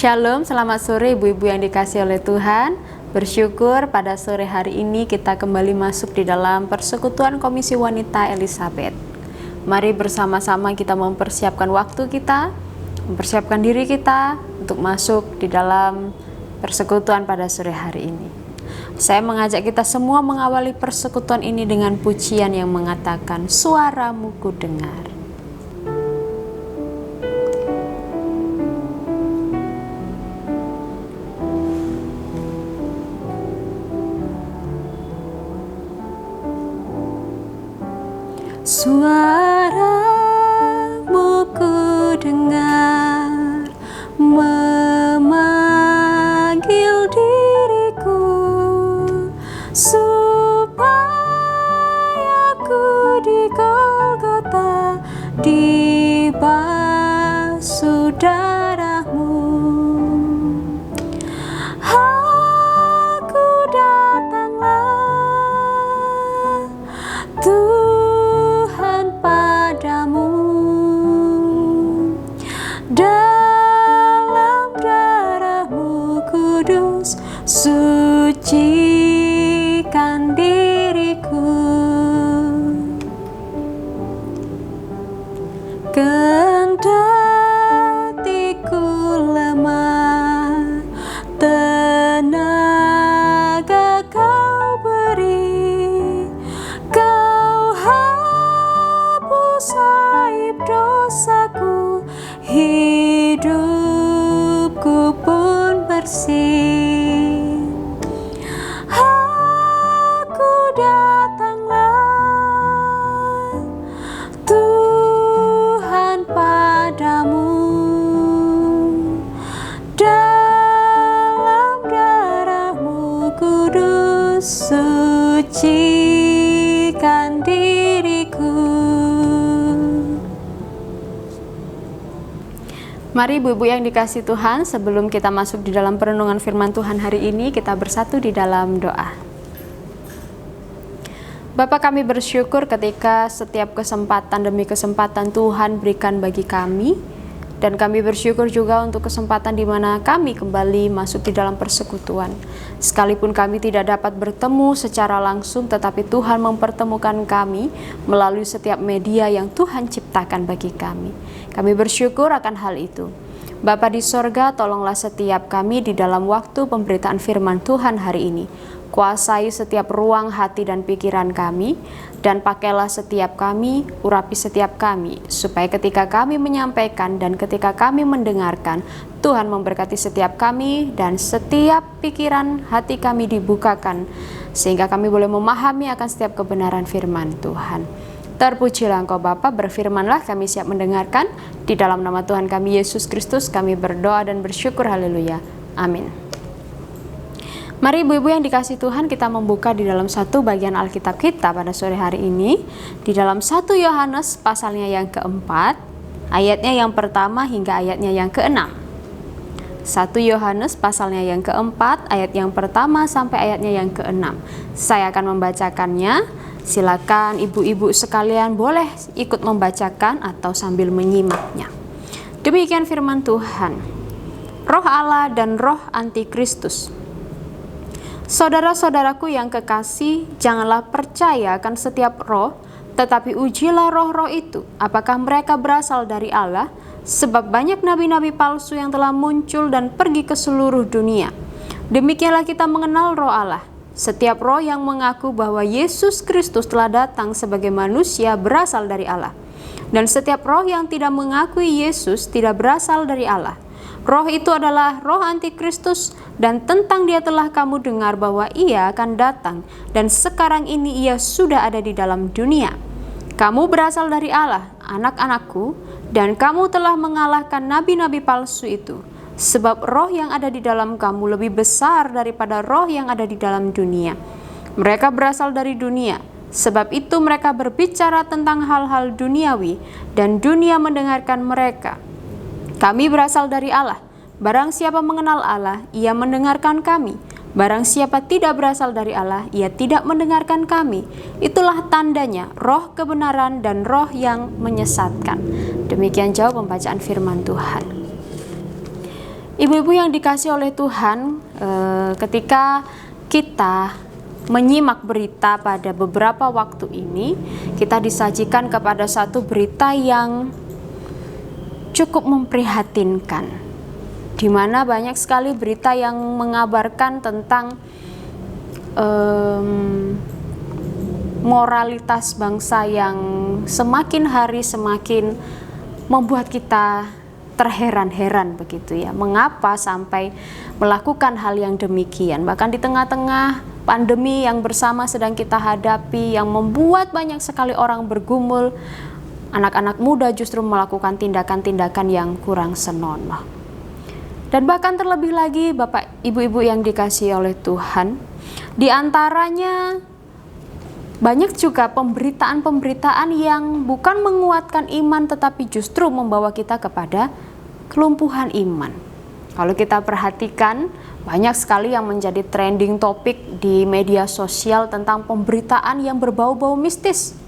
Shalom, selamat sore ibu-ibu yang dikasihi oleh Tuhan. Bersyukur pada sore hari ini kita kembali masuk di dalam persekutuan Komisi Wanita Elizabeth. Mari bersama-sama kita mempersiapkan waktu kita, mempersiapkan diri kita untuk masuk di dalam persekutuan pada sore hari ini. Saya mengajak kita semua mengawali persekutuan ini dengan pujian yang mengatakan, "Suaramu ku dengar." Suaramu ku dengar memanggil diriku supaya ku di Golgota dibasuh darahmu. Aku datanglah Tuhan padamu, dalam darahmu kudus sucikan diriku. Kendati ku lemah, tenaga kau beri, kau hapus aib dosaku, hidupku pun bersih. Aku datanglah Tuhan padamu, dalam darahmu kudus sucikan diriku. Mari ibu-ibu yang dikasihi Tuhan, sebelum kita masuk di dalam perenungan firman Tuhan hari ini, kita bersatu di dalam doa. Bapa, kami bersyukur ketika setiap kesempatan demi kesempatan Tuhan berikan bagi kami, dan kami bersyukur juga untuk kesempatan di mana kami kembali masuk di dalam persekutuan. Sekalipun kami tidak dapat bertemu secara langsung, tetapi Tuhan mempertemukan kami melalui setiap media yang Tuhan ciptakan bagi kami. Kami bersyukur akan hal itu. Bapa di sorga, tolonglah setiap kami di dalam waktu pemberitaan firman Tuhan hari ini. Kuasai setiap ruang hati dan pikiran kami, dan pakailah setiap kami, urapi setiap kami, supaya ketika kami menyampaikan dan ketika kami mendengarkan, Tuhan memberkati setiap kami dan setiap pikiran hati kami dibukakan, sehingga kami boleh memahami akan setiap kebenaran firman Tuhan. Terpujilah Engkau Bapa, berfirmanlah, kami siap mendengarkan. Di dalam nama Tuhan kami Yesus Kristus kami berdoa dan bersyukur, haleluya, amin. Mari ibu-ibu yang dikasihi Tuhan, kita membuka di dalam satu bagian Alkitab kita pada sore hari ini, di dalam 1 Yohanes pasalnya yang keempat, ayatnya yang pertama hingga ayatnya yang keenam. 1 Yohanes pasalnya yang keempat, ayat yang pertama sampai ayatnya yang keenam. Saya akan membacakannya, silakan ibu-ibu sekalian boleh ikut membacakan atau sambil menyimaknya. Demikian firman Tuhan. Roh Allah dan roh antikristus. Saudara-saudaraku yang kekasih, janganlah percaya akan setiap roh, tetapi ujilah roh-roh itu, apakah mereka berasal dari Allah, sebab banyak nabi-nabi palsu yang telah muncul dan pergi ke seluruh dunia. Demikianlah kita mengenal roh Allah. Setiap roh yang mengaku bahwa Yesus Kristus telah datang sebagai manusia berasal dari Allah. Dan setiap roh yang tidak mengakui Yesus tidak berasal dari Allah. Roh itu adalah roh antikristus, dan tentang dia telah kamu dengar bahwa ia akan datang, dan sekarang ini ia sudah ada di dalam dunia. Kamu berasal dari Allah, anak-anakku, dan kamu telah mengalahkan nabi-nabi palsu itu, sebab roh yang ada di dalam kamu lebih besar daripada roh yang ada di dalam dunia. Mereka berasal dari dunia, sebab itu mereka berbicara tentang hal-hal duniawi, dan dunia mendengarkan mereka. Kami berasal dari Allah. Barang siapa mengenal Allah, ia mendengarkan kami. Barang siapa tidak berasal dari Allah, ia tidak mendengarkan kami. Itulah tandanya, roh kebenaran dan roh yang menyesatkan. Demikian jauh pembacaan firman Tuhan. Ibu-ibu yang dikasih oleh Tuhan, ketika kita menyimak berita pada beberapa waktu ini, kita disajikan kepada satu berita yang cukup memprihatinkan, di mana banyak sekali berita yang mengabarkan tentang moralitas bangsa yang semakin hari semakin membuat kita terheran-heran begitu ya. Mengapa sampai melakukan hal yang demikian? Bahkan di tengah-tengah pandemi yang bersama sedang kita hadapi, yang membuat banyak sekali orang bergumul, anak-anak muda justru melakukan tindakan-tindakan yang kurang senonoh. Dan bahkan terlebih lagi Bapak Ibu-ibu yang dikasihi oleh Tuhan, di antaranya banyak juga pemberitaan-pemberitaan yang bukan menguatkan iman tetapi justru membawa kita kepada kelumpuhan iman. Kalau kita perhatikan, banyak sekali yang menjadi trending topik di media sosial tentang pemberitaan yang berbau-bau mistis.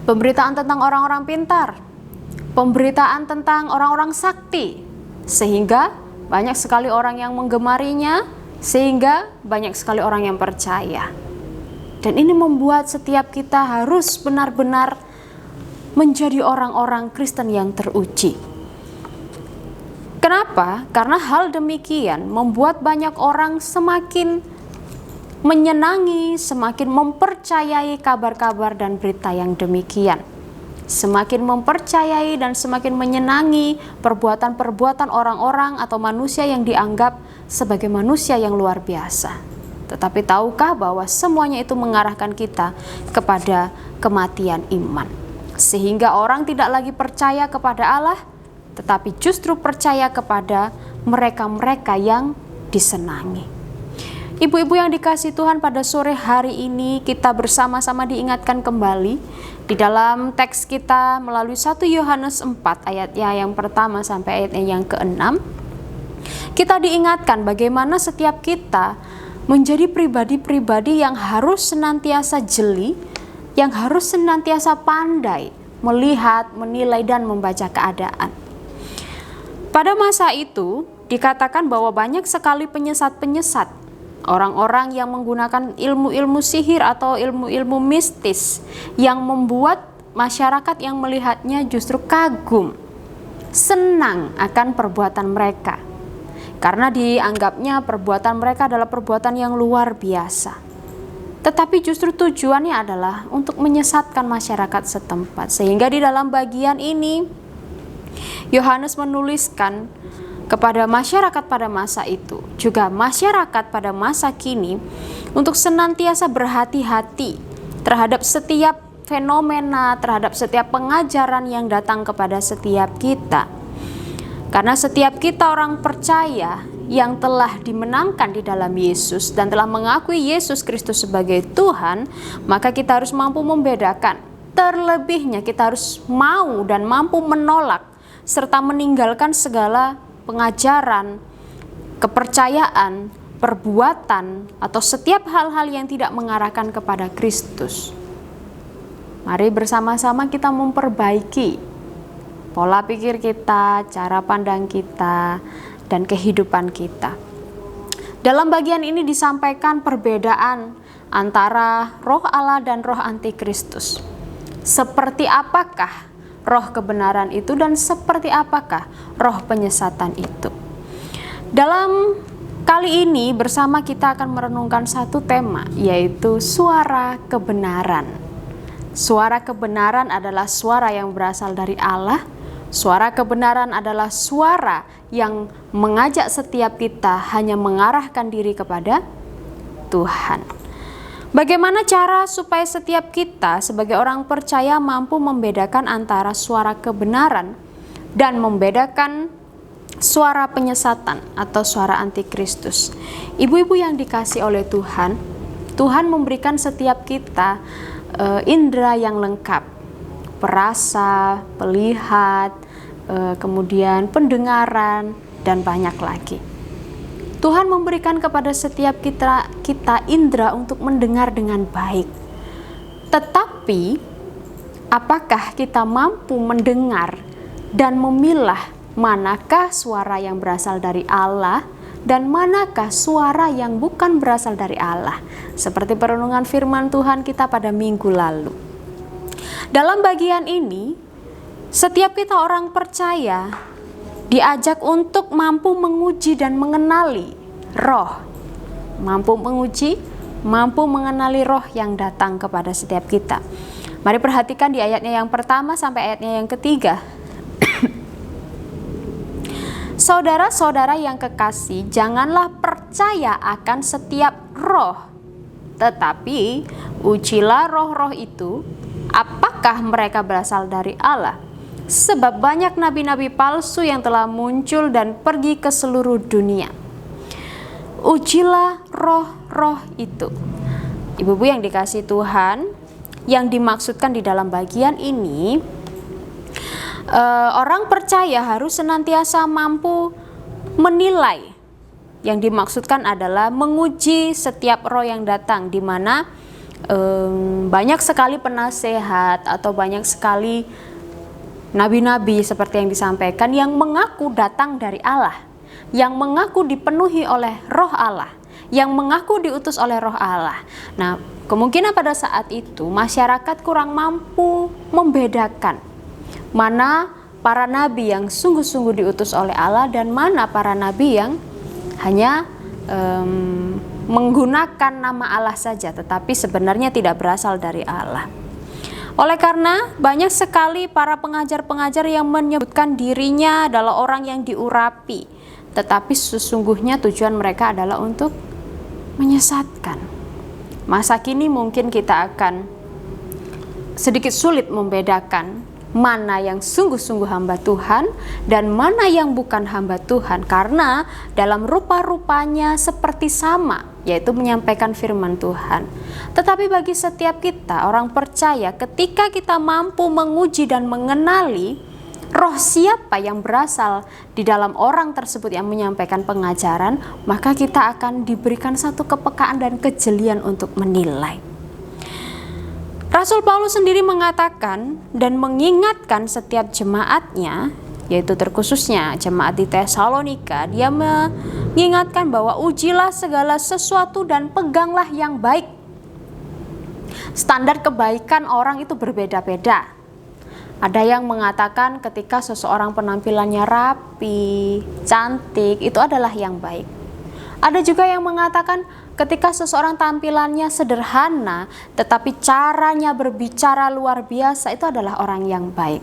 Pemberitaan tentang orang-orang pintar, pemberitaan tentang orang-orang sakti, sehingga banyak sekali orang yang menggemarinya, sehingga banyak sekali orang yang percaya. Dan ini membuat setiap kita harus benar-benar menjadi orang-orang Kristen yang teruji. Kenapa? Karena hal demikian membuat banyak orang semakin menyenangi, semakin mempercayai kabar-kabar dan berita yang demikian. Semakin mempercayai dan semakin menyenangi perbuatan-perbuatan orang-orang atau manusia yang dianggap sebagai manusia yang luar biasa. Tetapi tahukah bahwa semuanya itu mengarahkan kita kepada kematian iman. Sehingga orang tidak lagi percaya kepada Allah, tetapi justru percaya kepada mereka-mereka yang disenangi. Ibu-ibu yang dikasihi Tuhan, pada sore hari ini kita bersama-sama diingatkan kembali di dalam teks kita melalui 1 Yohanes 4 ayatnya yang pertama sampai ayatnya yang ke-6. Kita diingatkan bagaimana setiap kita menjadi pribadi-pribadi yang harus senantiasa jeli, yang harus senantiasa pandai melihat, menilai, dan membaca keadaan. Pada masa itu dikatakan bahwa banyak sekali penyesat-penyesat, orang-orang yang menggunakan ilmu-ilmu sihir atau ilmu-ilmu mistis yang membuat masyarakat yang melihatnya justru kagum, senang akan perbuatan mereka. Karena dianggapnya perbuatan mereka adalah perbuatan yang luar biasa. Tetapi justru tujuannya adalah untuk menyesatkan masyarakat setempat. Sehingga di dalam bagian ini, Yohanes menuliskan kepada masyarakat pada masa itu, juga masyarakat pada masa kini, untuk senantiasa berhati-hati terhadap setiap fenomena, terhadap setiap pengajaran yang datang kepada setiap kita. Karena setiap kita orang percaya yang telah dimenangkan di dalam Yesus dan telah mengakui Yesus Kristus sebagai Tuhan, maka kita harus mampu membedakan. Terlebihnya kita harus mau dan mampu menolak serta meninggalkan segala pengajaran, kepercayaan, perbuatan, atau setiap hal-hal yang tidak mengarahkan kepada Kristus. Mari bersama-sama kita memperbaiki pola pikir kita, cara pandang kita, dan kehidupan kita. Dalam bagian ini disampaikan perbedaan antara roh Allah dan roh antikristus. Seperti apakah roh kebenaran itu dan seperti apakah roh penyesatan itu. Dalam kali ini bersama kita akan merenungkan satu tema, yaitu suara kebenaran. Suara kebenaran adalah suara yang berasal dari Allah. Suara kebenaran adalah suara yang mengajak setiap kita hanya mengarahkan diri kepada Tuhan. Bagaimana cara supaya setiap kita sebagai orang percaya mampu membedakan antara suara kebenaran dan membedakan suara penyesatan atau suara antikristus? Ibu-ibu yang dikasihi oleh Tuhan, Tuhan memberikan setiap kita indera yang lengkap. Perasa, melihat, kemudian pendengaran, dan banyak lagi. Tuhan memberikan kepada setiap kita indera untuk mendengar dengan baik. Tetapi, apakah kita mampu mendengar dan memilah manakah suara yang berasal dari Allah dan manakah suara yang bukan berasal dari Allah. Seperti perenungan firman Tuhan kita pada minggu lalu. Dalam bagian ini, setiap kita orang percaya diajak untuk mampu menguji dan mengenali roh. Mampu menguji, mampu mengenali roh yang datang kepada setiap kita. Mari perhatikan di ayatnya yang pertama sampai ayatnya yang ketiga. Saudara-saudara yang kekasih, janganlah percaya akan setiap roh, tetapi ujilah roh-roh itu, apakah mereka berasal dari Allah. Sebab banyak nabi-nabi palsu yang telah muncul dan pergi ke seluruh dunia. Ujilah roh-roh itu. Ibu-ibu yang dikasihi Tuhan, yang dimaksudkan di dalam bagian ini, orang percaya harus senantiasa mampu menilai. Yang dimaksudkan adalah menguji setiap roh yang datang, di mana banyak sekali penasehat atau banyak sekali nabi-nabi seperti yang disampaikan yang mengaku datang dari Allah, yang mengaku dipenuhi oleh roh Allah, yang mengaku diutus oleh roh Allah. Nah, kemungkinan pada saat itu masyarakat kurang mampu membedakan mana para nabi yang sungguh-sungguh diutus oleh Allah dan mana para nabi yang hanya menggunakan nama Allah saja, tetapi sebenarnya tidak berasal dari Allah. Oleh karena banyak sekali para pengajar-pengajar yang menyebutkan dirinya adalah orang yang diurapi, tetapi sesungguhnya tujuan mereka adalah untuk menyesatkan. Masa kini mungkin kita akan sedikit sulit membedakan mana yang sungguh-sungguh hamba Tuhan dan mana yang bukan hamba Tuhan, karena dalam rupa-rupanya seperti sama, yaitu menyampaikan firman Tuhan. Tetapi bagi setiap kita orang percaya, ketika kita mampu menguji dan mengenali roh siapa yang berasal di dalam orang tersebut yang menyampaikan pengajaran, maka kita akan diberikan satu kepekaan dan kejelian untuk menilai. Rasul Paulus sendiri mengatakan dan mengingatkan setiap jemaatnya, yaitu terkhususnya jemaat di Tesalonika. Dia mengingatkan bahwa ujilah segala sesuatu dan peganglah yang baik. Standar kebaikan orang itu berbeda-beda. Ada yang mengatakan ketika seseorang penampilannya rapi, cantik, itu adalah yang baik. Ada juga yang mengatakan ketika seseorang tampilannya sederhana, tetapi caranya berbicara luar biasa, itu adalah orang yang baik.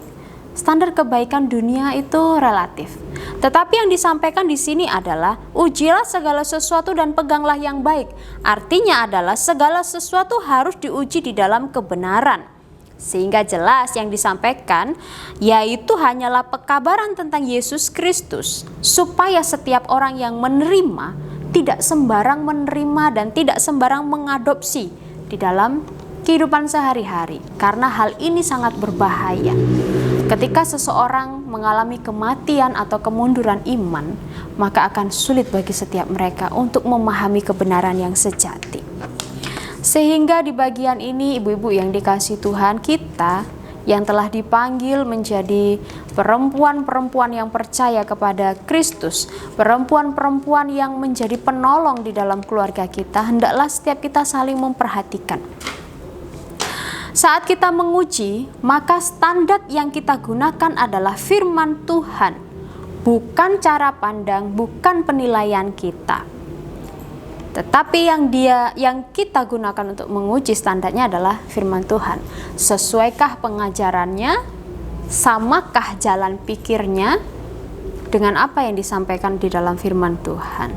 Standar kebaikan dunia itu relatif. Tetapi yang disampaikan di sini adalah ujilah segala sesuatu dan peganglah yang baik. Artinya adalah segala sesuatu harus diuji di dalam kebenaran. Sehingga jelas yang disampaikan yaitu hanyalah pekabaran tentang Yesus Kristus, supaya setiap orang yang menerima tidak sembarang menerima dan tidak sembarang mengadopsi di dalam kehidupan sehari-hari, karena hal ini sangat berbahaya. Ketika seseorang mengalami kematian atau kemunduran iman, maka akan sulit bagi setiap mereka untuk memahami kebenaran yang sejati. Sehingga di bagian ini, ibu-ibu yang dikasihi Tuhan, kita yang telah dipanggil menjadi perempuan-perempuan yang percaya kepada Kristus, perempuan-perempuan yang menjadi penolong di dalam keluarga kita, hendaklah setiap kita saling memperhatikan. Saat kita menguji, maka standar yang kita gunakan adalah firman Tuhan, bukan cara pandang, bukan penilaian kita. Tetapi yang kita gunakan untuk menguji standarnya adalah firman Tuhan. Sesuaikah pengajarannya? Samakah jalan pikirnya dengan apa yang disampaikan di dalam firman Tuhan?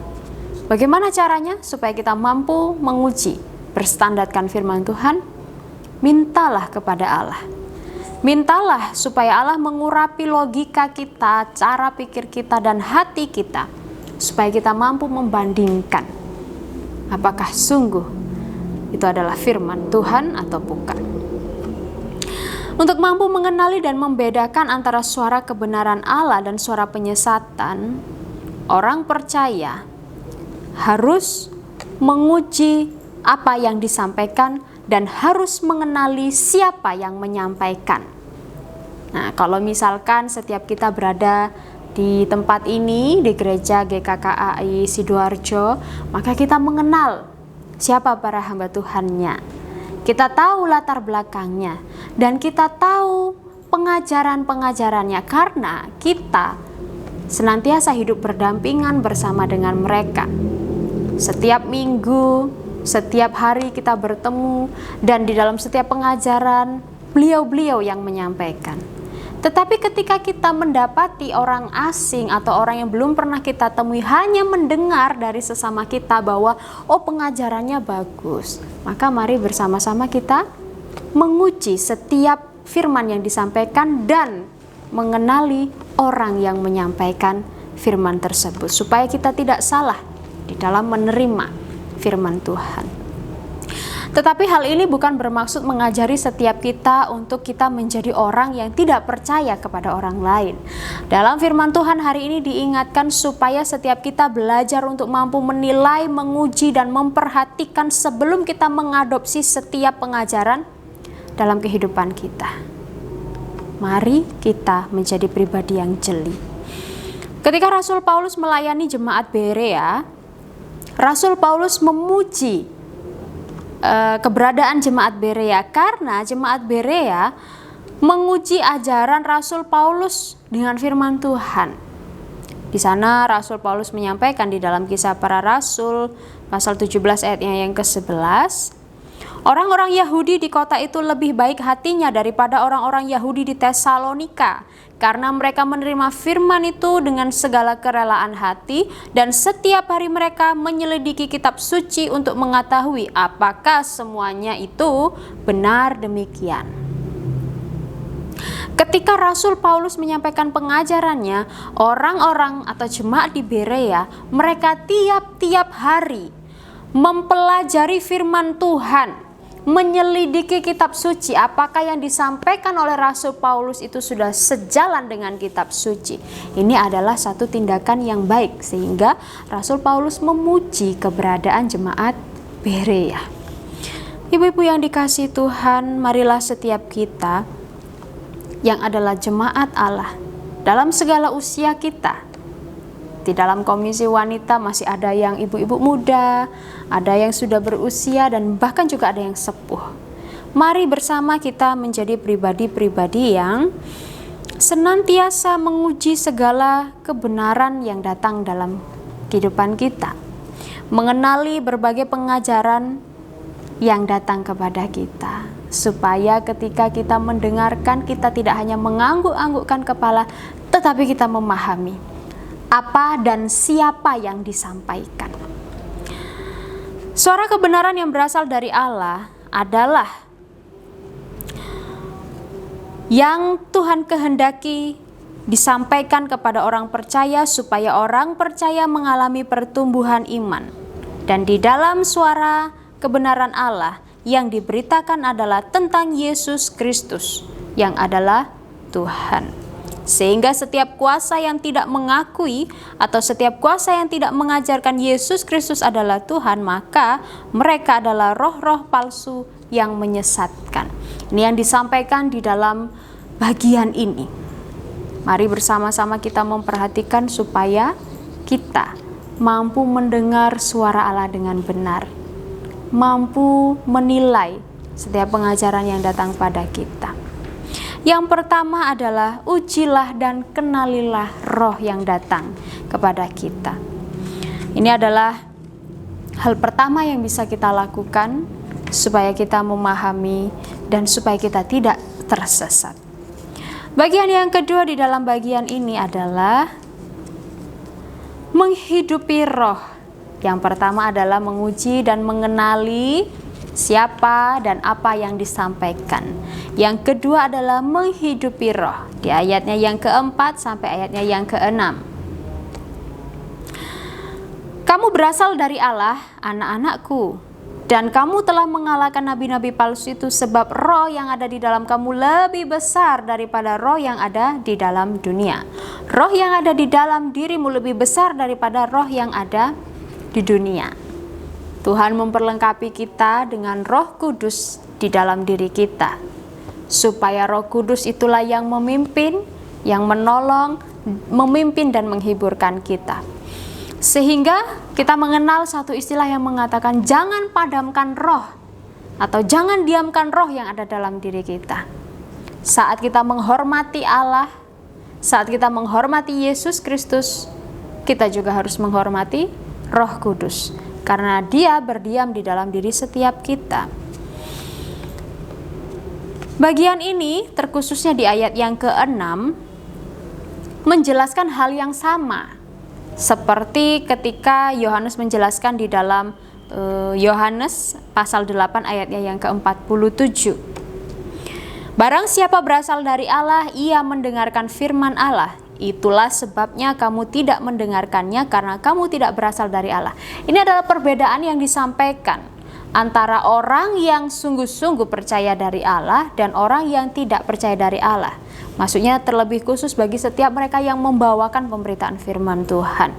Bagaimana caranya supaya kita mampu menguji berstandarkan firman Tuhan? Mintalah kepada Allah. Mintalah supaya Allah mengurapi logika kita, cara pikir kita, dan hati kita, supaya kita mampu membandingkan apakah sungguh itu adalah firman Tuhan atau bukan. Untuk mampu mengenali dan membedakan antara suara kebenaran Allah dan suara penyesatan, orang percaya harus menguji apa yang disampaikan dan harus mengenali siapa yang menyampaikan. Nah, kalau misalkan setiap kita berada di tempat ini, di gereja GKKAI Sidoarjo, maka kita mengenal siapa para hamba Tuhannya. Kita tahu latar belakangnya dan kita tahu pengajaran-pengajarannya karena kita senantiasa hidup berdampingan bersama dengan mereka. Setiap minggu, setiap hari kita bertemu dan di dalam setiap pengajaran beliau-beliau yang menyampaikan. Tetapi ketika kita mendapati orang asing atau orang yang belum pernah kita temui hanya mendengar dari sesama kita bahwa pengajarannya bagus, maka mari bersama-sama kita menguji setiap firman yang disampaikan dan mengenali orang yang menyampaikan firman tersebut supaya kita tidak salah di dalam menerima firman Tuhan. Tetapi hal ini bukan bermaksud mengajari setiap kita untuk kita menjadi orang yang tidak percaya kepada orang lain. Dalam firman Tuhan hari ini diingatkan supaya setiap kita belajar untuk mampu menilai, menguji, dan memperhatikan sebelum kita mengadopsi setiap pengajaran dalam kehidupan kita. Mari kita menjadi pribadi yang jeli. Ketika Rasul Paulus melayani jemaat Berea, Rasul Paulus memuji keberadaan jemaat Berea karena jemaat Berea menguji ajaran Rasul Paulus dengan firman Tuhan. Di sana Rasul Paulus menyampaikan di dalam Kisah Para Rasul pasal 17 ayatnya yang ke-11, orang-orang Yahudi di kota itu lebih baik hatinya daripada orang-orang Yahudi di Tesalonika, karena mereka menerima firman itu dengan segala kerelaan hati dan setiap hari mereka menyelidiki kitab suci untuk mengetahui apakah semuanya itu benar demikian. Ketika Rasul Paulus menyampaikan pengajarannya, orang-orang atau jemaat di Berea, mereka tiap-tiap hari mempelajari firman Tuhan, menyelidiki kitab suci, apakah yang disampaikan oleh Rasul Paulus itu sudah sejalan dengan kitab suci. Ini adalah satu tindakan yang baik sehingga Rasul Paulus memuji keberadaan jemaat Berea. Ibu-ibu yang dikasihi Tuhan, marilah setiap kita yang adalah jemaat Allah dalam segala usia kita. Di dalam komisi wanita masih ada yang ibu-ibu muda, ada yang sudah berusia, dan bahkan juga ada yang sepuh. Mari bersama kita menjadi pribadi-pribadi yang senantiasa menguji segala kebenaran yang datang dalam kehidupan kita. Mengenali berbagai pengajaran yang datang kepada kita. Supaya ketika kita mendengarkan, kita tidak hanya mengangguk-anggukkan kepala, tetapi kita memahami apa dan siapa yang disampaikan. Suara kebenaran yang berasal dari Allah adalah yang Tuhan kehendaki disampaikan kepada orang percaya supaya orang percaya mengalami pertumbuhan iman. Dan di dalam suara kebenaran Allah yang diberitakan adalah tentang Yesus Kristus yang adalah Tuhan. Sehingga setiap kuasa yang tidak mengakui atau setiap kuasa yang tidak mengajarkan Yesus Kristus adalah Tuhan, maka mereka adalah roh-roh palsu yang menyesatkan. Ini yang disampaikan di dalam bagian ini. Mari bersama-sama kita memperhatikan supaya kita mampu mendengar suara Allah dengan benar, mampu menilai setiap pengajaran yang datang pada kita. Yang pertama adalah ujilah dan kenalilah roh yang datang kepada kita. Ini adalah hal pertama yang bisa kita lakukan supaya kita memahami dan supaya kita tidak tersesat. Bagian yang kedua di dalam bagian ini adalah menghidupi roh. Yang pertama adalah menguji dan mengenali siapa dan apa yang disampaikan. Yang kedua adalah menghidupi roh. Di ayatnya yang keempat sampai ayatnya yang keenam. Kamu berasal dari Allah, anak-anakku, dan kamu telah mengalahkan nabi-nabi palsu itu, sebab roh yang ada di dalam kamu lebih besar daripada roh yang ada di dalam dunia. Roh yang ada di dalam dirimu lebih besar daripada roh yang ada di dunia. Tuhan memperlengkapi kita dengan Roh Kudus di dalam diri kita, supaya Roh Kudus itulah yang memimpin, yang menolong, memimpin dan menghiburkan kita. Sehingga kita mengenal satu istilah yang mengatakan jangan padamkan roh atau jangan diamkan roh yang ada dalam diri kita. Saat kita menghormati Allah, saat kita menghormati Yesus Kristus, kita juga harus menghormati Roh Kudus, karena Dia berdiam di dalam diri setiap kita. Bagian ini terkhususnya di ayat yang ke-6 menjelaskan hal yang sama seperti ketika Yohanes menjelaskan di dalam Yohanes pasal 8 ayatnya yang ke-47. Barang siapa berasal dari Allah, ia mendengarkan firman Allah. Itulah sebabnya kamu tidak mendengarkannya, karena kamu tidak berasal dari Allah. Ini adalah perbedaan yang disampaikan antara orang yang sungguh-sungguh percaya dari Allah dan orang yang tidak percaya dari Allah. Maksudnya terlebih khusus bagi setiap mereka yang membawakan pemberitaan firman Tuhan.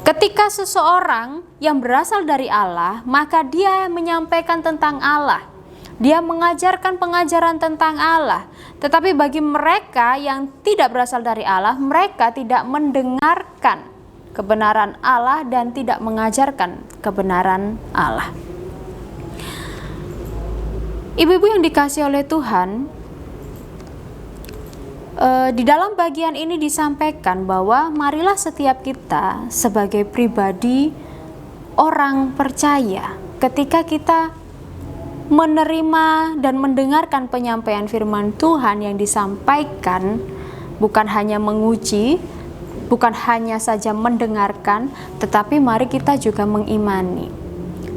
Ketika seseorang yang berasal dari Allah, maka dia menyampaikan tentang Allah. Dia mengajarkan pengajaran tentang Allah. Tetapi bagi mereka yang tidak berasal dari Allah, mereka tidak mendengarkan kebenaran Allah dan tidak mengajarkan kebenaran Allah. Ibu-ibu yang dikasihi oleh Tuhan, di dalam bagian ini disampaikan bahwa marilah setiap kita sebagai pribadi orang percaya, ketika kita menerima dan mendengarkan penyampaian firman Tuhan yang disampaikan, bukan hanya menguji, bukan hanya saja mendengarkan, tetapi mari kita juga mengimani.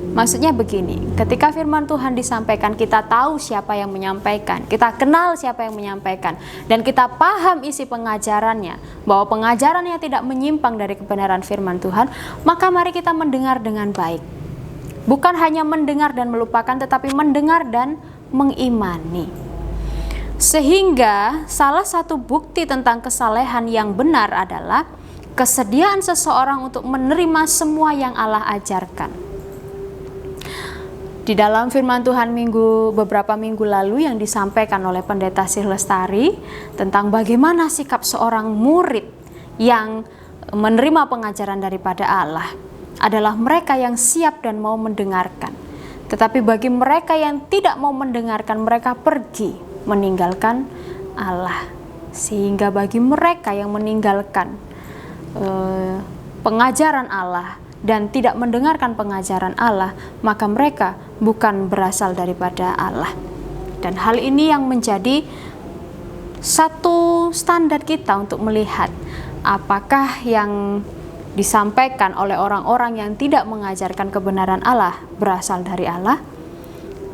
Maksudnya begini, ketika firman Tuhan disampaikan, kita tahu siapa yang menyampaikan, kita kenal siapa yang menyampaikan, dan kita paham isi pengajarannya, bahwa pengajarannya tidak menyimpang dari kebenaran firman Tuhan, maka mari kita mendengar dengan baik. Bukan hanya mendengar dan melupakan, tetapi mendengar dan mengimani. Sehingga salah satu bukti tentang kesalehan yang benar adalah kesediaan seseorang untuk menerima semua yang Allah ajarkan. Di dalam firman Tuhan beberapa minggu lalu yang disampaikan oleh Pendeta Syih Lestari tentang bagaimana sikap seorang murid yang menerima pengajaran daripada Allah adalah mereka yang siap dan mau mendengarkan. Tetapi bagi mereka yang tidak mau mendengarkan, mereka pergi meninggalkan Allah. Sehingga bagi mereka yang meninggalkan pengajaran Allah dan tidak mendengarkan pengajaran Allah, maka mereka bukan berasal daripada Allah. Dan hal ini yang menjadi satu standar kita untuk melihat apakah yang disampaikan oleh orang-orang yang tidak mengajarkan kebenaran Allah berasal dari Allah.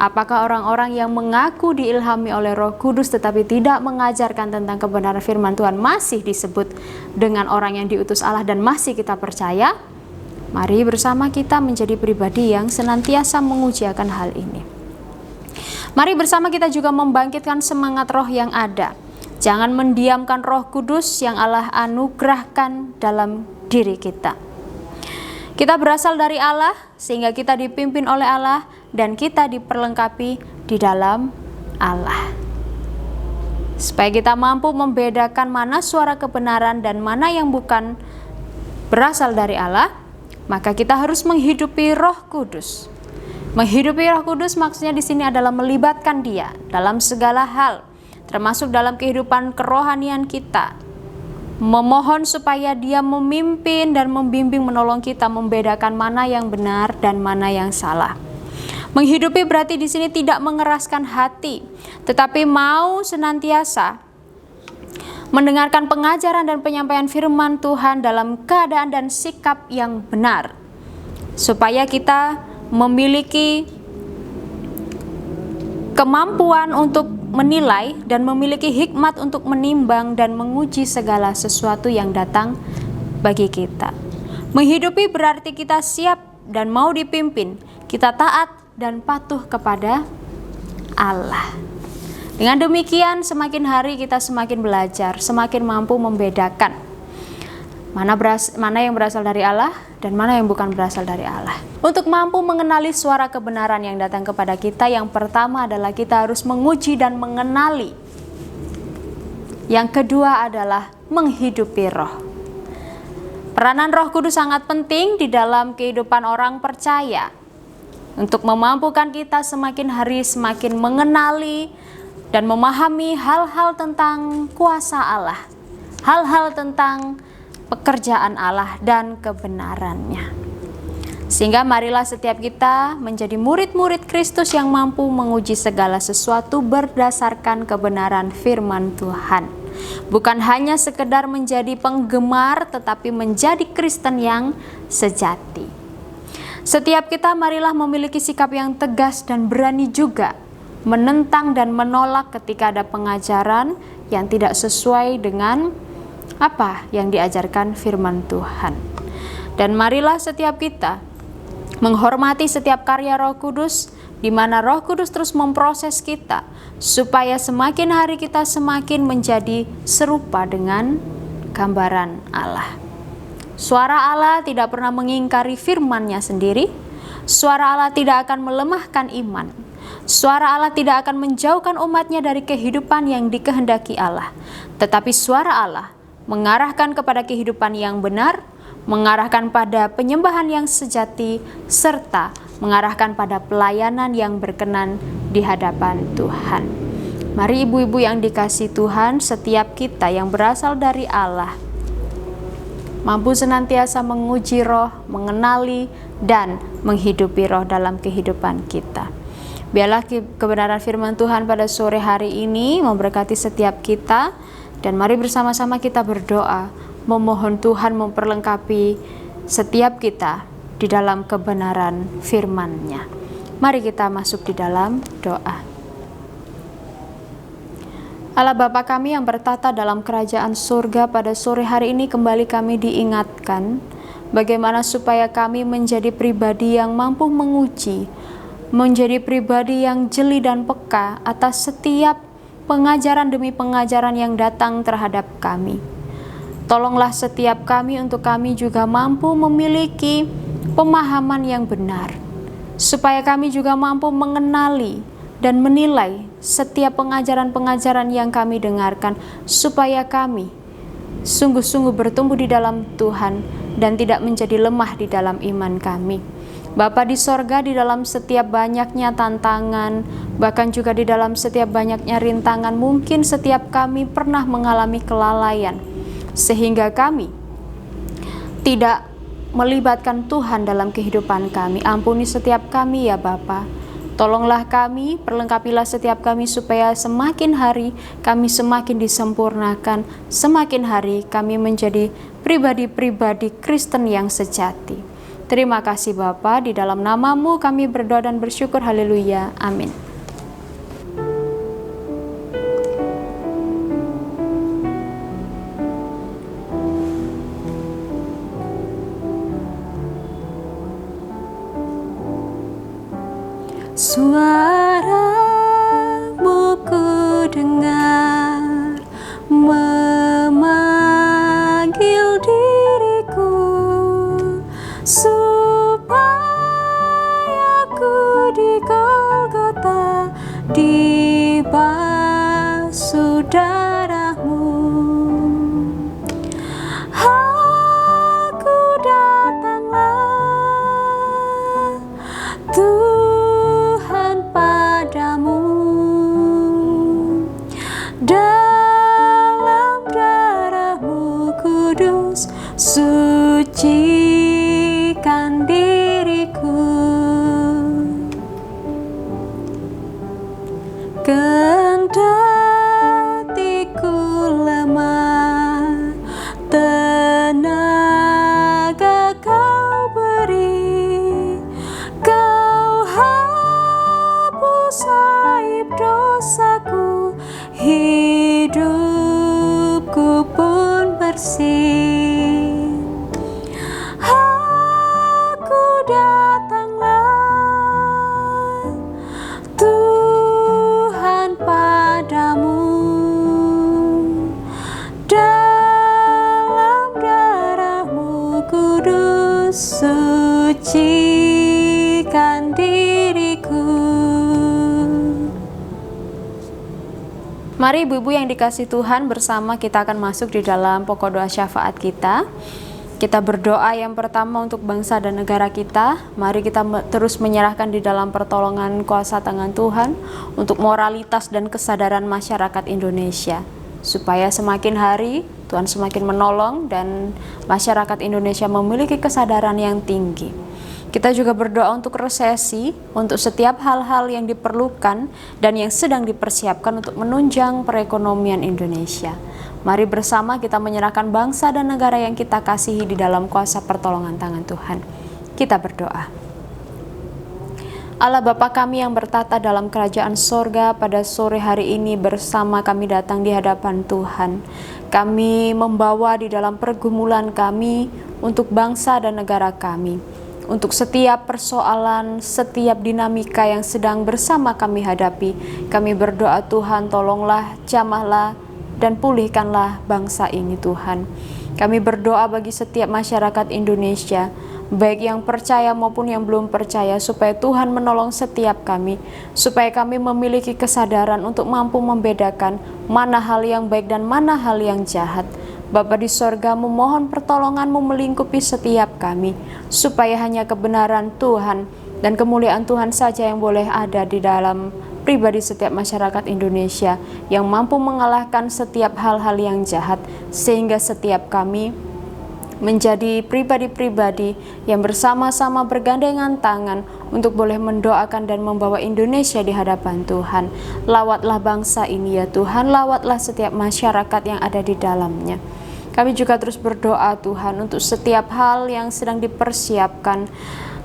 Apakah orang-orang yang mengaku diilhami oleh Roh Kudus tetapi tidak mengajarkan tentang kebenaran firman Tuhan masih disebut dengan orang yang diutus Allah dan masih kita percaya? Mari bersama kita menjadi pribadi yang senantiasa menguji akan hal ini. Mari bersama kita juga membangkitkan semangat roh yang ada. Jangan mendiamkan Roh Kudus yang Allah anugerahkan dalam diri kita. Kita berasal dari Allah sehingga kita dipimpin oleh Allah dan kita diperlengkapi di dalam Allah. Supaya kita mampu membedakan mana suara kebenaran dan mana yang bukan berasal dari Allah, maka kita harus menghidupi Roh Kudus. Menghidupi Roh Kudus maksudnya di sini adalah melibatkan Dia dalam segala hal, termasuk dalam kehidupan kerohanian kita. Memohon supaya Dia memimpin dan membimbing, menolong kita membedakan mana yang benar dan mana yang salah. Menghidupi berarti di sini tidak mengeraskan hati, tetapi mau senantiasa mendengarkan pengajaran dan penyampaian firman Tuhan dalam keadaan dan sikap yang benar, supaya kita memiliki kemampuan untuk menilai dan memiliki hikmat untuk menimbang dan menguji segala sesuatu yang datang bagi kita. Menghidupi berarti kita siap dan mau dipimpin, kita taat dan patuh kepada Allah. Dengan demikian semakin hari kita semakin belajar, semakin mampu membedakan mana yang berasal dari Allah dan mana yang bukan berasal dari Allah. Untuk mampu mengenali suara kebenaran yang datang kepada kita, yang pertama adalah kita harus menguji dan mengenali Yang kedua adalah menghidupi roh. Peranan Roh Kudus sangat penting di dalam kehidupan orang percaya untuk memampukan kita semakin hari semakin mengenali dan memahami hal-hal tentang kuasa Allah, hal-hal tentang pekerjaan Allah dan kebenarannya. Sehingga marilah setiap kita menjadi murid-murid Kristus yang mampu menguji segala sesuatu berdasarkan kebenaran firman Tuhan. Bukan hanya sekedar menjadi penggemar, tetapi menjadi Kristen yang sejati. Setiap kita marilah memiliki sikap yang tegas dan berani juga menentang dan menolak ketika ada pengajaran yang tidak sesuai dengan apa yang diajarkan firman Tuhan. Dan marilah setiap kita menghormati setiap karya Roh Kudus, di mana Roh Kudus terus memproses kita supaya semakin hari kita semakin menjadi serupa dengan gambaran Allah. Suara Allah tidak pernah mengingkari firman-Nya sendiri. Suara Allah tidak akan melemahkan iman. Suara Allah tidak akan menjauhkan umat-Nya dari kehidupan yang dikehendaki Allah. Tetapi suara Allah mengarahkan kepada kehidupan yang benar, mengarahkan pada penyembahan yang sejati, serta mengarahkan pada pelayanan yang berkenan di hadapan Tuhan. Mari ibu-ibu yang dikasihi Tuhan, setiap kita yang berasal dari Allah mampu senantiasa menguji roh, mengenali dan menghidupi roh dalam kehidupan kita. Biarlah kebenaran firman Tuhan pada sore hari ini memberkati setiap kita, dan mari bersama-sama kita berdoa memohon Tuhan memperlengkapi setiap kita di dalam kebenaran firman-Nya. Mari kita masuk di dalam doa. Allah Bapa kami yang bertata dalam kerajaan surga, pada sore hari ini kembali kami diingatkan bagaimana supaya kami menjadi pribadi yang mampu menguji, menjadi pribadi yang jeli dan peka atas setiap pengajaran demi pengajaran yang datang terhadap kami. Tolonglah setiap kami untuk kami juga mampu memiliki pemahaman yang benar, supaya kami juga mampu mengenali dan menilai setiap pengajaran-pengajaran yang kami dengarkan, supaya kami sungguh-sungguh bertumbuh di dalam Tuhan dan tidak menjadi lemah di dalam iman kami. Bapa di sorga, di dalam setiap banyaknya tantangan, bahkan juga di dalam setiap banyaknya rintangan, mungkin setiap kami pernah mengalami kelalaian, sehingga kami tidak melibatkan Tuhan dalam kehidupan kami. Ampuni setiap kami ya Bapa. Tolonglah kami, perlengkapilah setiap kami supaya semakin hari kami semakin disempurnakan, semakin hari kami menjadi pribadi-pribadi Kristen yang sejati. Terima kasih Bapa, di dalam nama-Mu kami berdoa dan bersyukur. Haleluya. Amin. Suara-Mu ku dengar memanggil diriku, supaya ku di Golgota dibasuh darah-Mu. Aku datanglah Tuhan padamu, dalam darah-Mu kudus sucikan diriku. Kendati Mari ibu-ibu yang dikasih Tuhan, bersama kita akan masuk di dalam pokok doa syafaat kita. Kita berdoa yang pertama untuk bangsa dan negara kita. Mari kita terus menyerahkan di dalam pertolongan kuasa tangan Tuhan untuk moralitas dan kesadaran masyarakat Indonesia, supaya semakin hari Tuhan semakin menolong dan masyarakat Indonesia memiliki kesadaran yang tinggi. Kita juga berdoa untuk resesi, untuk setiap hal-hal yang diperlukan dan yang sedang dipersiapkan untuk menunjang perekonomian Indonesia. Mari bersama kita menyerahkan bangsa dan negara yang kita kasihi di dalam kuasa pertolongan tangan Tuhan. Kita berdoa. Allah Bapa kami yang bertata dalam kerajaan sorga, pada sore hari ini bersama kami datang di hadapan Tuhan. Kami membawa di dalam pergumulan kami untuk bangsa dan negara kami. Untuk setiap persoalan, setiap dinamika yang sedang bersama kami hadapi, kami berdoa Tuhan, tolonglah, jamahlah, dan pulihkanlah bangsa ini Tuhan. Kami berdoa bagi setiap masyarakat Indonesia, baik yang percaya maupun yang belum percaya, supaya Tuhan menolong setiap kami, supaya kami memiliki kesadaran untuk mampu membedakan mana hal yang baik dan mana hal yang jahat. Bapa di sorga, memohon pertolongan-Mu melingkupi setiap kami, supaya hanya kebenaran Tuhan dan kemuliaan Tuhan saja yang boleh ada di dalam pribadi setiap masyarakat Indonesia, yang mampu mengalahkan setiap hal-hal yang jahat, sehingga setiap kami menjadi pribadi-pribadi yang bersama-sama bergandengan tangan untuk boleh mendoakan dan membawa Indonesia di hadapan Tuhan. Lawatlah bangsa ini ya Tuhan, lawatlah setiap masyarakat yang ada di dalamnya. Kami juga terus berdoa Tuhan untuk setiap hal yang sedang dipersiapkan.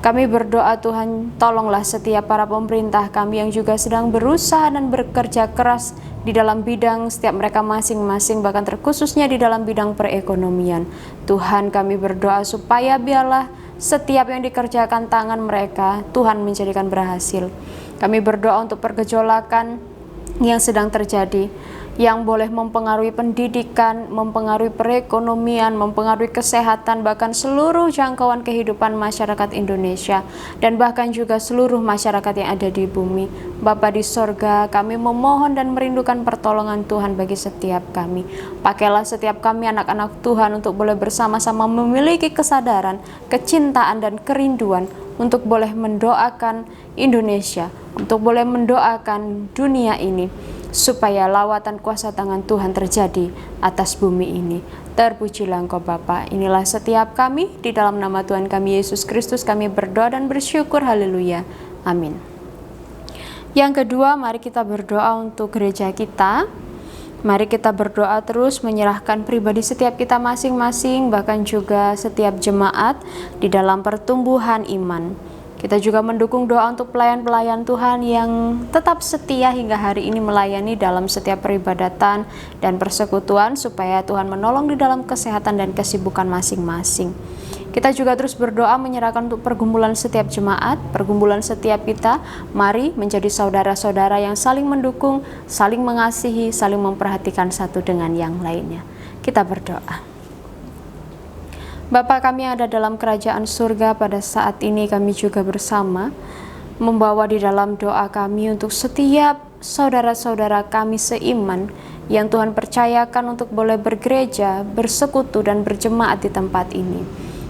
Kami berdoa Tuhan, tolonglah setiap para pemerintah kami yang juga sedang berusaha dan bekerja keras di dalam bidang setiap mereka masing-masing, bahkan terkhususnya di dalam bidang perekonomian. Tuhan, kami berdoa supaya biarlah setiap yang dikerjakan tangan mereka, Tuhan menjadikan berhasil. Kami berdoa untuk pergejolakan yang sedang terjadi, yang boleh mempengaruhi pendidikan, mempengaruhi perekonomian, mempengaruhi kesehatan, bahkan seluruh jangkauan kehidupan masyarakat Indonesia, dan bahkan juga seluruh masyarakat yang ada di bumi. Bapa di sorga, kami memohon dan merindukan pertolongan Tuhan bagi setiap kami. Pakailah setiap kami anak-anak Tuhan untuk boleh bersama-sama memiliki kesadaran, kecintaan, dan kerinduan untuk boleh mendoakan Indonesia, untuk boleh mendoakan dunia ini, supaya lawatan kuasa tangan Tuhan terjadi atas bumi ini. Terpujilah Engkau Bapa. Inilah setiap kami, di dalam nama Tuhan kami Yesus Kristus kami berdoa dan bersyukur. Haleluya. Amin. Yang kedua, mari kita berdoa untuk gereja kita. Mari kita berdoa terus menyerahkan pribadi setiap kita masing-masing, bahkan juga setiap jemaat di dalam pertumbuhan iman. Kita juga mendukung doa untuk pelayan-pelayan Tuhan yang tetap setia hingga hari ini melayani dalam setiap peribadatan dan persekutuan, supaya Tuhan menolong di dalam kesehatan dan kesibukan masing-masing. Kita juga terus berdoa menyerahkan untuk pergumulan setiap jemaat, pergumulan setiap kita. Mari menjadi saudara-saudara yang saling mendukung, saling mengasihi, saling memperhatikan satu dengan yang lainnya. Kita berdoa. Bapa kami yang ada dalam kerajaan surga, pada saat ini kami juga bersama membawa di dalam doa kami untuk setiap saudara-saudara kami seiman yang Tuhan percayakan untuk boleh bergereja, bersekutu, dan berjemaat di tempat ini.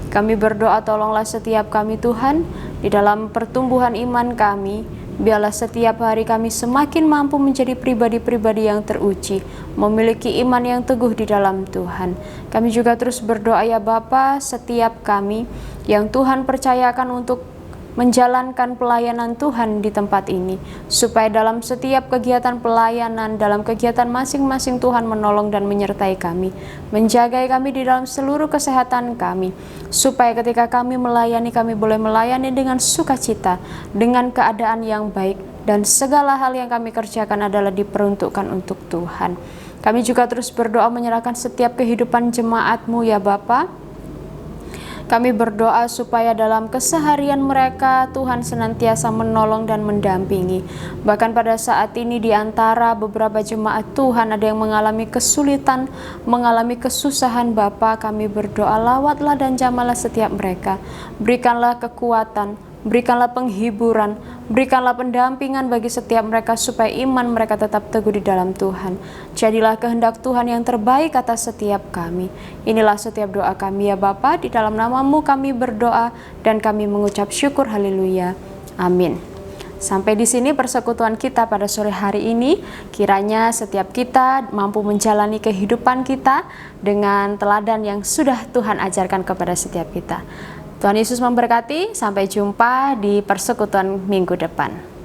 Kami berdoa, tolonglah setiap kami Tuhan di dalam pertumbuhan iman kami. Biarlah setiap hari kami semakin mampu menjadi pribadi-pribadi yang teruji, memiliki iman yang teguh di dalam Tuhan. Kami juga terus berdoa ya Bapa, setiap kami yang Tuhan percayakan untuk menjalankan pelayanan Tuhan di tempat ini, supaya dalam setiap kegiatan pelayanan, dalam kegiatan masing-masing Tuhan menolong dan menyertai kami, menjaga kami di dalam seluruh kesehatan kami, supaya ketika kami melayani, kami boleh melayani dengan sukacita, dengan keadaan yang baik, dan segala hal yang kami kerjakan adalah diperuntukkan untuk Tuhan. Kami juga terus berdoa menyerahkan setiap kehidupan jemaat-Mu ya Bapa. Kami berdoa supaya dalam keseharian mereka Tuhan senantiasa menolong dan mendampingi. Bahkan pada saat ini di antara beberapa jemaat Tuhan ada yang mengalami kesulitan, mengalami kesusahan. Bapa, kami berdoa lawatlah dan jamahlah setiap mereka. Berikanlah kekuatan, berikanlah penghiburan, berikanlah pendampingan bagi setiap mereka supaya iman mereka tetap teguh di dalam Tuhan. Jadilah kehendak Tuhan yang terbaik atas setiap kami. Inilah setiap doa kami ya Bapa, di dalam nama-Mu kami berdoa dan kami mengucap syukur, haleluya. Amin. Sampai di sini persekutuan kita pada sore hari ini. Kiranya setiap kita mampu menjalani kehidupan kita dengan teladan yang sudah Tuhan ajarkan kepada setiap kita. Tuhan Yesus memberkati. Sampai jumpa di persekutuan minggu depan.